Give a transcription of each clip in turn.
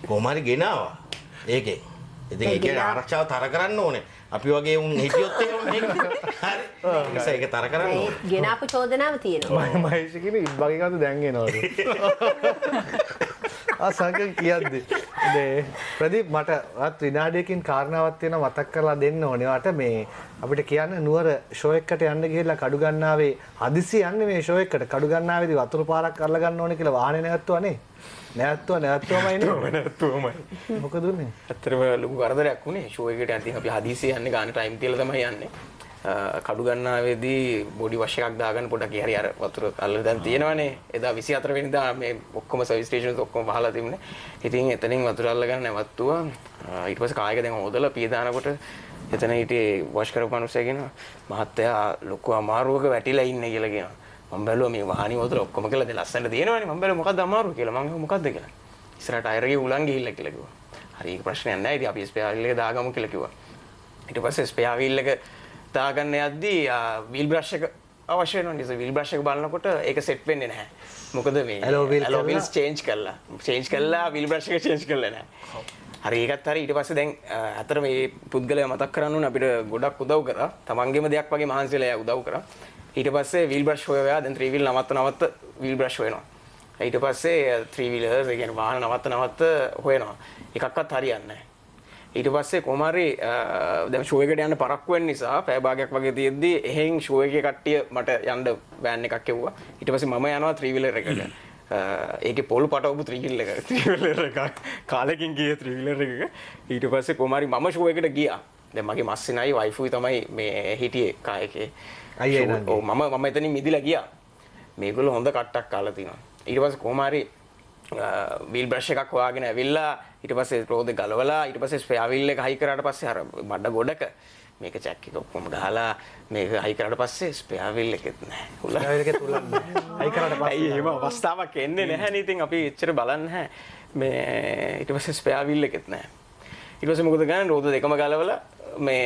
කොහොමරි ගෙනාවා ඒකේ. ඉතින් ඒකේ ආරක්ෂාව තර කරන්න ඕනේ. අපි වගේ උන් හිටියොත් එහෙම හරි. ඒක තර කරන්න ඕනේ. ගෙනාපු චෝදනාව තියෙනවා. මම මහේෂ් කිව්වේ ඉබ් වගේ කතු දැන් එනවලු. සංකල් කියද්දි ප්‍රදීප් මට විනාඩියකින් කාරණාවක් තියෙනවා මතක් කරලා දෙන්න ඕනේ. වාට මේ අපිට කියන්න නුවර ෂෝ එකකට යන්න ගිහලා කඩු ගන්නාවේ හදිසි යන්නේ මේ ෂෝ එකකට කඩු ගන්නාවේදී වතුර පාරක් අරලා ගන්න ඕනේ කියලා වාහනේ නැවතුවා නේ. නැවතුවමයි නේ. නැවතුවමයි. මොකද උනේ? ඇත්තටම ලොකු කරදරයක් වුණේ ෂෝ එකට යද්දී අපි හදිසි යන්නේ ගාන ටයිම් තියලා තමයි යන්නේ. කඩු ගන්නාවේදී බොඩි වොෂ් එකක් දාගන්න පොඩක් හරි අර වතුර අල්ලලා දැන් තියෙනවනේ. එදා 24 වෙනිදා මේ ඔක්කොම සර්විස් ස්ටේෂන්ස් ඔක්කොම වහලා තිබුණේ. ඉතින් එතනින් වතුර අල්ලගන්න නැවතුවා. ඊට පස්සේ කායක දැන් හොදලා පිය දානකොට එතන හිටියේ වොෂ් කරපු මිනිස්සයා කියනවා මහත්තයා ලොකු අමාරුවක වැටිලා ඉන්නේ කියලා කියනවා. මම බැලුවා මේ වාහනේ වතුර ඔක්කොම කියලා දැන් ලස්සනට තියෙනවනේ. මම බැලුවා මොකද්ද අමාරුව කියලා. මම මොකද්ද කියලා. ඉස්සරහ ටයර් එකේ උලන් ගිහිල්ලා කියලා කිව්වා. හරි ඒක ප්‍රශ්නයක් නැහැ. ඉතින් අපි ස්පෙයා වීල් එක දාගමු කියලා කිව්වා. ඊට පස්සේ ස්පෙයා වීල් එක දාගන්න යද්දී වීල් බ්‍රෂ් එක අවශ්‍ය වෙනවා. ඉතින් වීල් බ්‍රෂ් එක බලනකොට ඒක සෙට් වෙන්නේ නැහැ. මොකද මේ ඇලෝ වීල්ස් චේන්ජ් කළා වීල් බ්‍රෂ් එක චේන්ජ් කළා නැහැ. හරි ඒකත් හරි ඊට පස්සේ දැන් අතර මේ පුද්ගලයා මතක් කරන්න ඕනේ අපිට ගොඩක් උදව් කරා. තමන්ගේම දෙයක් වගේ මහන්සියලා උදව් කරා. ඊට පස්සේ වීල් බ්‍රෂ් හොයවා දැන් 3 වීල් නවත්ත වීල් බ්‍රෂ් හොයනවා. ඊට පස්සේ 3 වීලර්ස් ඒ කියන්නේ වාහන නවත්ත හොයනවා. එකක්වත් හරියන්නේ නැහැ. ඊට පස්සේ කොහමරි දැන් ෂෝ එකට යන්න පරක්කු වෙන නිසා පැය භාගයක් වගේ තියෙද්දි එහෙන් ෂෝ එකේ කට්ටිය මට යන්න වෑන් එකක් එව්වා. ඊට පස්සේ මම යනවා 3 වීලර් එකට. ඒකේ පොල් පටවපු 3 වීලර් එකක් කාලෙකින් ගියේ 3 වීලර් එකක. ඊට පස්සේ කොහමරි මම ෂෝ එකට ගියා. දැන් මගේ මස්සිනයි වයිෆුයි තමයි මේ හිටියේ කායකේ. අයියයි නංගි. ඔව් මම එතනින් මිදිලා ගියා. මේගොල්ලෝ හොඳ කට්ටක් කාලා තිනවා. ඊට පස්සේ කොහමරි වීල් බ්‍රෂ් එකක් හොයාගෙන ඇවිල්ලා ඊට පස්සේ රෝදේ ගලවලා ඊට පස්සේ ස්පෙයා වීල් එක හයි කරාට පස්සේ අර බඩ ගොඩක මේක චැක් එක ඔක්කොම ගහලා මේක හයි කරාට පස්සේ ස්පෙයා වීල් එකෙත් නැහැ. උලන් එකෙත් උලන් නැහැ. හයි කරාට පස්සේ එහෙම අවස්ථාවක් එන්නේ නැහැ නේ. ඉතින් අපි එච්චර බලන්නේ නැහැ. මේ ඊට පස්සේ ස්පෙයා වීල් එකෙත් නැහැ. ඊට පස්සේ මොකද ගන්නේ රෝද දෙකම ගලවලා මේ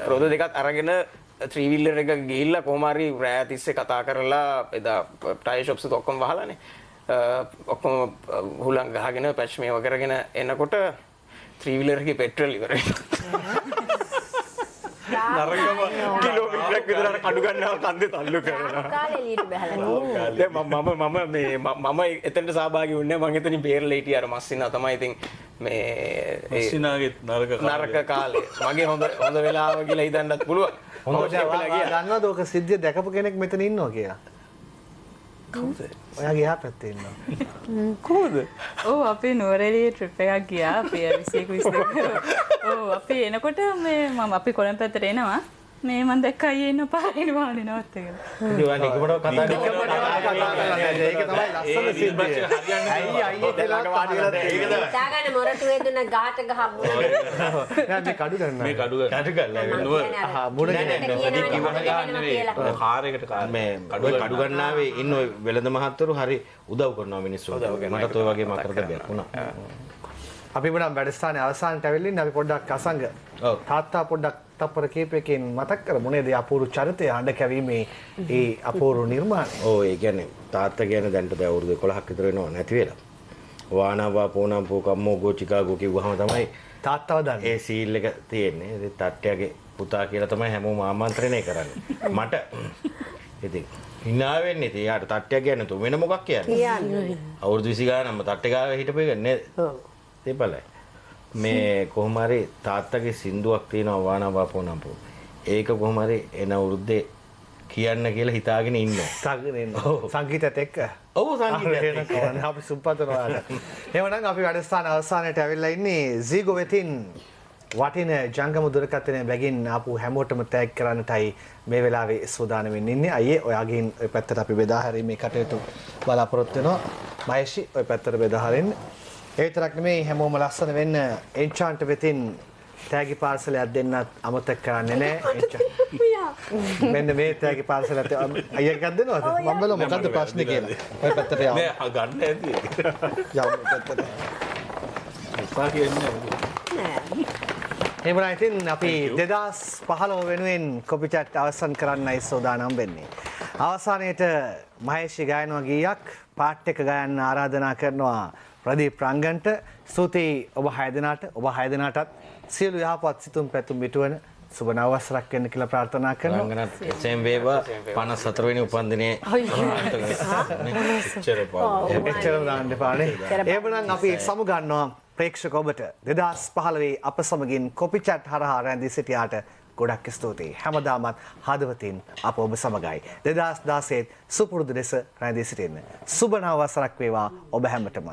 රෝද දෙකත් අරගෙන 3 වීලර් එක ගිහිල්ලා කොහොම හරි රෑ තිස්සේ කතා කරලා එදා ටයර් ෂොප්ස් එක ඔක්කොම වහලානේ. ඔක්කොම හුලං ගහගෙන පැච් මේව කරගෙන එනකොට 3 වීලර් එකේ පෙට්‍රල් ඉවරයි. නරකම කිලෝමීටරයක් විතර කඩු ගන්නවා කන්දේ තල්ලු කරනවා. කාලේ එළියට බහලා. දැන් මම එතනට සහභාගී වුණේ මම එතනින් බේරලා හිටියා අර මස්සිනා තමයි ඉතින් මේ මස්සිනාගේ නරක කාලේ. මගේ හොඳ වෙලාව කියලා හිතන්නත් පුළුවන්. හොඳට දන්නවද ඔක සිද්ධිය දැකපු කෙනෙක් මෙතන ඉන්නවා කියලා? කවුද? ඔයාගේ එහා පැත්තේ ඉන්නවා. කොහොමද? ඔව් අපි නුවරඑළිය ට්‍රිප් එකක් ගියා අපි 21 22. ඔව් අපි එනකොට මේ මම අපි කොළඹ පැත්තට එනවා. මේ මම දැක්ක අයියේ ඉන්න පාරේ වාහනේ නවත්තගෙන. ඉතින් නිකමඩ කතා කරලා ඒක තමයි ලස්සන සිද්ධිය. අයියේ කියලා පාඩිලා ඒක තමයි. දාගන්න මොරටුවේ දුන්න ගහට ගහමු. නෑ මේ කඩු ගන්න. මේ කඩු ගන්නවා. මුණ කාර් එකට මේ කඩු ගන්නාවේ ඉන්න ඔය වෙළඳ මහත්තවරු හරි උදව් කරනවා මිනිස්සු. මටත් ඔය වගේ මකරදබයක් වුණා. අපි මොනම් වැඩස්ථානේ අවසානට ඇවිල්ලා ඉන්නේ අපි පොඩ්ඩක් අසංග. ඔව්. තාත්තා පොඩ්ඩක් තප්පර කීපයකින් මතක් කරමු නේද? අපූර්ව චරිතය හඬ කැවීමේ ඒ අපූර්ව නිර්මාණය. ඔව් ඒ කියන්නේ තාත්තා කියන්නේ දැන්ට දැන් අවුරුදු 11ක් විතර වෙනවා නැති වෙලා. වානාවා පෝනම් පෝකම්මෝ ගෝ චිකාගෝ කිව්වහම තමයි තාත්තව දන්නේ. ඒ සීල් එක තියෙන්නේ. ඉතින් තාත්තයාගේ පුතා කියලා තමයි හැමෝම ආමන්ත්‍රණය කරන්නේ. මට ඉතින් hina වෙන්නේ ඉතින් යාට තාත්තයා කියන්නේ තු වෙන මොකක් කියන්නේ? අවුරුදු 20 ගානක්ම තාත්තේ ගාව හිටපු එක නේද? ඔව්. තේපලයි. මේ කොහොම හරි තාත්තගේ සින්දුවක් තියෙනවා වානාවා පෝනම් පෝ. ඒක කොහොම හරි එන අවුරුද්දේ කියන්න කියලා හිතාගෙන ඉන්නවා. සංගීතයෙන් ඉන්නවා. සංගීතයත් එක්ක. ඔව් සංගීතයත් එක්ක. අපි සුප්පතනවා. එහෙනම් අපි වැඩසටහන අවසානයට ඇවිල්ලා ඉන්නේ සීගෝ වෙතින් වටින ජංගම දුරකථනය බැගින් ආපු හැමෝටම ටැග් කරන්නටයි මේ වෙලාවේ සූදානම්ින් ඉන්නේ. අයියේ ඔයාගෙන් ওই පැත්තට අපි බෙදා හැරීමේ කටයුතු බලාපොරොත්තු වෙනවා. මහේෂි ওই පැත්තට බෙදා හරින්න. ඒ විතරක් නෙමෙයි හැමෝම ලස්සන වෙන්න එන්චාන්ට් වෙතින් තෑගි පාර්සලයක් දෙන්නත් අමතක කරන්නේ නැහැ. මෙන්න මේ තෑගි පාර්සලයක් අයියා එකක් දෙනවද? මම බලමු මොකද්ද ප්‍රශ්නේ කියලා. ඔය පැත්තට යන්න. නෑ ගන්න ඇති. යමු පැත්තට. එපා කියන්නේ නෑ. එහෙනම් ඉතින් අපි 2015 වෙනුවෙන් කොපි චැට් අවසන් කරන්නයි සූදානම් වෙන්නේ. අවසානයේට මහේෂි ගායනවා ගීයක් පාට් එක ගයන්න ආරාධනා කරනවා ප්‍රදීප් රංගන්ට. ස්තුතියි ඔබ 6 දෙනාට. ඔබ 6 දෙනාටත් සියලු යහපත් සිතුම් පැතුම් මිටුවන සුබ නව වසරක් වෙන්න කියලා ප්‍රාර්ථනා කරනවා. රංගනත් එසේම වේවා 54 වෙනි උපන්දිනයේ එච්චරම දාන්න එපානේ. එහෙමනම් අපි සමු ගන්නවා ප්‍රේක්ෂක ඔබට 2015 අප සමගින් කොපි චැට් හරහා රැඳී සිටියාට ගොඩක් ස්තුතියි. හැමදාමත් හදවතින් අප ඔබ සමගයි. 2016 සුපුරුදු ලෙස රැඳී සිටින්න. සුබ නව වසරක් වේවා ඔබ හැමතෙම.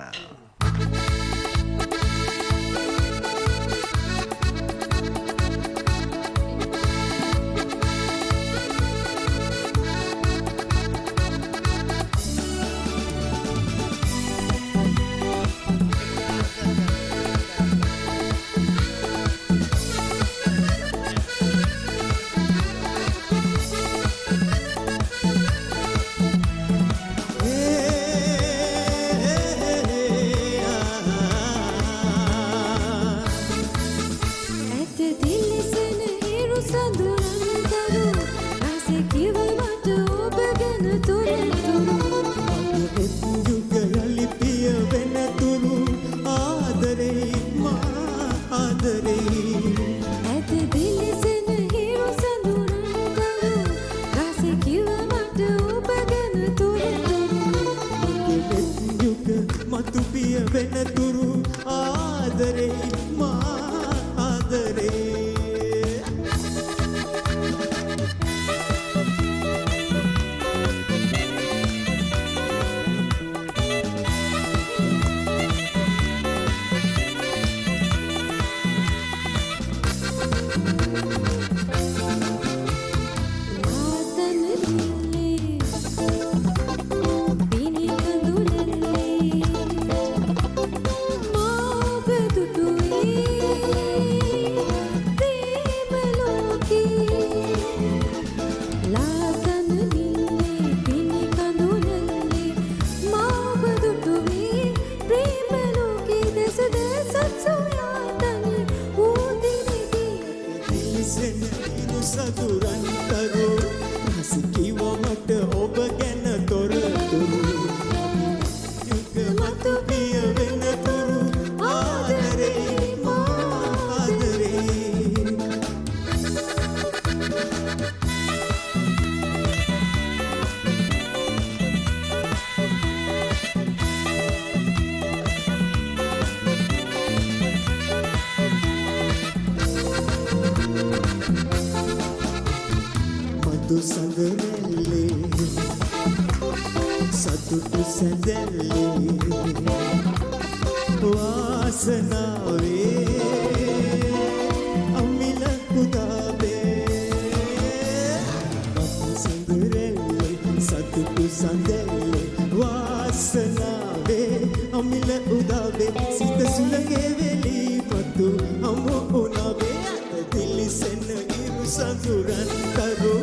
Sanduran taru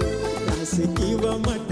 rasa kiwa mat